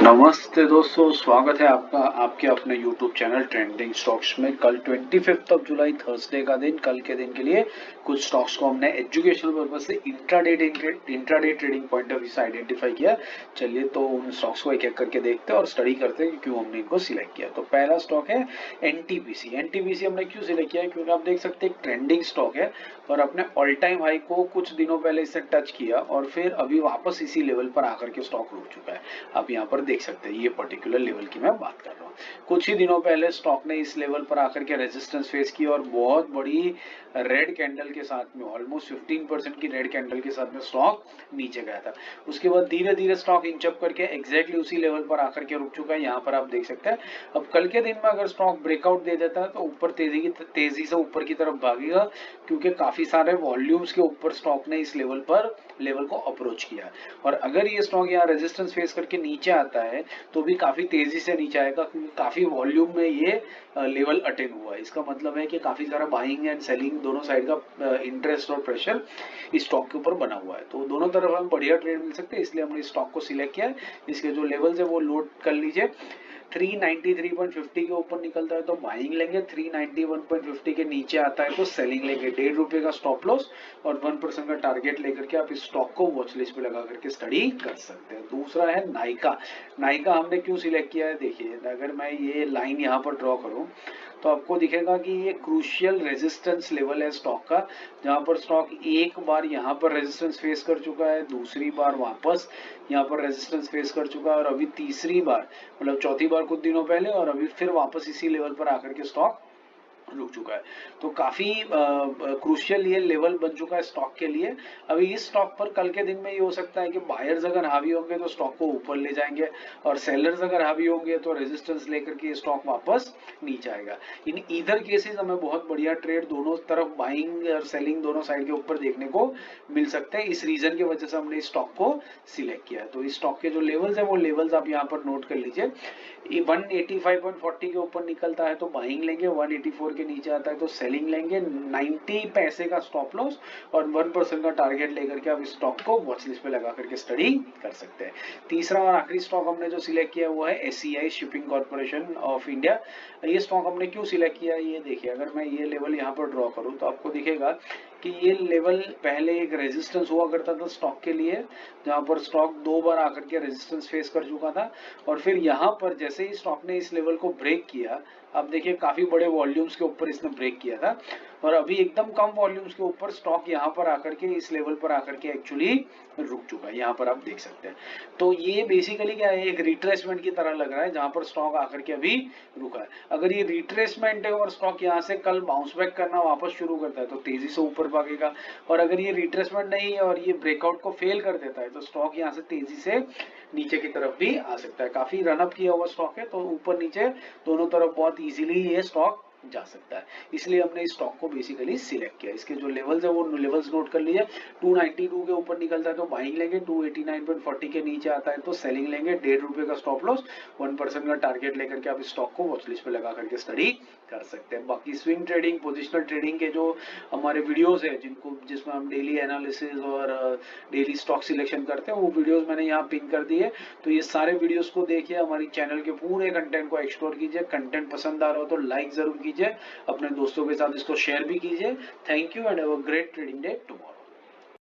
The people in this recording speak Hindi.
नमस्ते दोस्तों, स्वागत है आपका आपके अपने YouTube चैनल ट्रेंडिंग स्टॉक्स में। कल 25 जुलाई थर्सडे का दिन, कल के दिन के लिए कुछ स्टॉक्स को हमने एजुकेशनल पर्पज से intraday trading point of view से आइडेंटिफाई किया। चलिए तो उन स्टॉक्स को एक एक करके देखते हैं और स्टडी करते हैं कि क्यों हमने इनको सिलेक्ट किया। तो पहला स्टॉक है एनटीपीसी। एनटीपीसी हमने क्यों सिलेक्ट किया है? क्योंकि आप देख सकते हैं एक ट्रेंडिंग स्टॉक है और अपने ऑल टाइम हाई को कुछ दिनों पहले इसे टच किया और फिर अभी वापस इसी लेवल पर आकर के स्टॉक रुक चुका है। आप यहाँ पर देख सकते हैं, ये पर्टिकुलर लेवल की मैं बात कर रहा हूँ। कुछ ही दिनों पहले स्टॉक ने इस लेवल पर आकर के रेजिस्टेंस फेस की और बहुत बड़ी रेड कैंडल के साथ में, ऑलमोस्ट 15% की रेड कैंडल के साथ में स्टॉक नीचे गया था। उसके बाद धीरे धीरे स्टॉक इंचअप करके एग्जैक्टली उसी लेवल पर आकर के रुक चुका है। यहाँ पर आप देख सकते हैं। अब कल के दिन में अगर स्टॉक ब्रेकआउट दे देता है तो ऊपर तेजी से ऊपर की तरफ भागेगा, क्योंकि काफी सारे वॉल्यूम्स के ऊपर स्टॉक ने इस लेवल को अप्रोच किया है। और अगर ये स्टॉक यहाँ रेजिस्टेंस फेस करके नीचे आता है तो भी काफी तेजी से नीचे आएगा, क्योंकि काफी वॉल्यूम में ये लेवल अटेन हुआ है। इसका मतलब है कि काफी सारा बाइंग एंड सेलिंग दोनों साइड का इंटरेस्ट और प्रेशर इस स्टॉक के ऊपर बना हुआ है। तो दोनों तरफ हमें बढ़िया ट्रेड मिल सकते हैं, इसलिए हमने इस स्टॉक को सिलेक्ट किया है। इसके जो लेवल्स है वो नोट कर लीजिए। 393.50 के ऊपर निकलता है तो बाइंग लेंगे, 391.50 के नीचे आता है तो सेलिंग लेंगे। ₹1.5 का स्टॉप लॉस और 1% का टारगेट लेकर के आप इस स्टॉक को वॉच लिस्ट पे लगा करके स्टडी कर सकते हैं। दूसरा है नाइका। नाइका हमने क्यों सिलेक्ट किया है? देखिए, अगर मैं ये लाइन यहाँ पर ड्रॉ करूँ तो आपको दिखेगा कि ये क्रूशियल रेजिस्टेंस लेवल है स्टॉक का, जहां पर स्टॉक एक बार यहाँ पर रेजिस्टेंस फेस कर चुका है, दूसरी बार वापस यहाँ पर रेजिस्टेंस फेस कर चुका है और अभी तीसरी बार, मतलब चौथी बार कुछ दिनों पहले, और अभी फिर वापस इसी लेवल पर आकर के स्टॉक रुक चुका है। तो काफी क्रूशियल ये लेवल बन चुका है स्टॉक के लिए। अभी इस स्टॉक पर कल के दिन में ये हो सकता है कि बायर्स अगर हावी होंगे तो स्टॉक को ऊपर ले जाएंगे और सेलर्स अगर हावी होंगे तो रेजिस्टेंस लेकर के स्टॉक वापस नीचे आएगा। इन ईदर केसेस हमें बहुत बढ़िया ट्रेड दोनों तरफ बाइंग और सेलिंग दोनों साइड के ऊपर देखने को मिल सकते हैं। इस रीजन की वजह से हमने इस स्टॉक को सिलेक्ट किया है। तो इस स्टॉक के जो लेवल्स है वो लेवल्स आप यहाँ पर नोट कर लीजिए। 185.40 के ऊपर निकलता है तो बाइंग लेंगे, 184 के नीचे आता है तो सेलिंग लेंगे। 90 पैसे का स्टॉप लॉस और 1% का टारगेट लेकर के आप इस स्टॉक को वॉच लिस्ट पे लगा करके स्टडी कर सकते हैं। तीसरा और आखिरी स्टॉक हमने जो सिलेक्ट किया वो है SCI shipping corporation of India. ये स्टॉक हमने क्यों सिलेक्ट किया? ये देखिए, अगर मैं ये लेवल यहाँ पर ड्रॉ करूँ तो आपको दिखेगा कि ये लेवल पहले एक रेजिस्टेंस हुआ करता था स्टॉक के लिए, जहां पर स्टॉक दो बार आकर के रेजिस्टेंस फेस कर चुका था और फिर यहाँ पर जैसे ही स्टॉक ने इस लेवल को ब्रेक किया, आप देखिए काफी बड़े वॉल्यूम्स के ऊपर इसने ब्रेक किया था और अभी एकदम कम वॉल्यूम्स के ऊपर स्टॉक यहाँ पर आकर के इस लेवल पर आकर के एक्चुअली रुक चुका है। यहाँ पर आप देख सकते हैं। तो ये बेसिकली क्या है, एक रिट्रेसमेंट की तरह लग रहा है, जहां पर स्टॉक आकर के अभी रुका है। अगर ये रिट्रेसमेंट है और स्टॉक यहाँ से कल बाउंस बैक करना वापस शुरू करता है तो तेजी से ऊपर भागेगा, और अगर ये रिट्रेसमेंट नहीं है और ये ब्रेकआउट को फेल कर देता है तो स्टॉक यहाँ से तेजी से नीचे की तरफ भी आ सकता है। काफी रनअप किया हुआ स्टॉक है, तो ऊपर नीचे दोनों तरफ बहुत इजीली ये स्टॉक जा सकता है। इसलिए हमने इस स्टॉक को बेसिकली सिलेक्ट किया। इसके जो लेवल्स है वो लेवल्स नोट कर लीजिए। 292 के ऊपर निकलता है तो बाइंग लेंगे, 289.40 के नीचे आता है तो सेलिंग लेंगे। ₹1.5 का स्टॉप लॉस, 1% का टारगेट लेकर के आप इस स्टॉक को वॉच लिस्ट पे लगा करके स्टडी कर सकते हैं। बाकी स्विंग ट्रेडिंग, पोजिशनल ट्रेडिंग के जो हमारे वीडियोस है जिसमें हम डेली एनालिसिस और डेली स्टॉक सिलेक्शन करते हैं, वो वीडियोस मैंने यहाँ पिन कर दिए। तो ये सारे वीडियोस को देखिए, हमारी चैनल के पूरे कंटेंट को एक्सप्लोर कीजिए। कंटेंट पसंद आ रहा हो तो लाइक जरूर कीजिए, अपने दोस्तों के साथ इसको शेयर भी कीजिए। Thank you and have a great trading day tomorrow.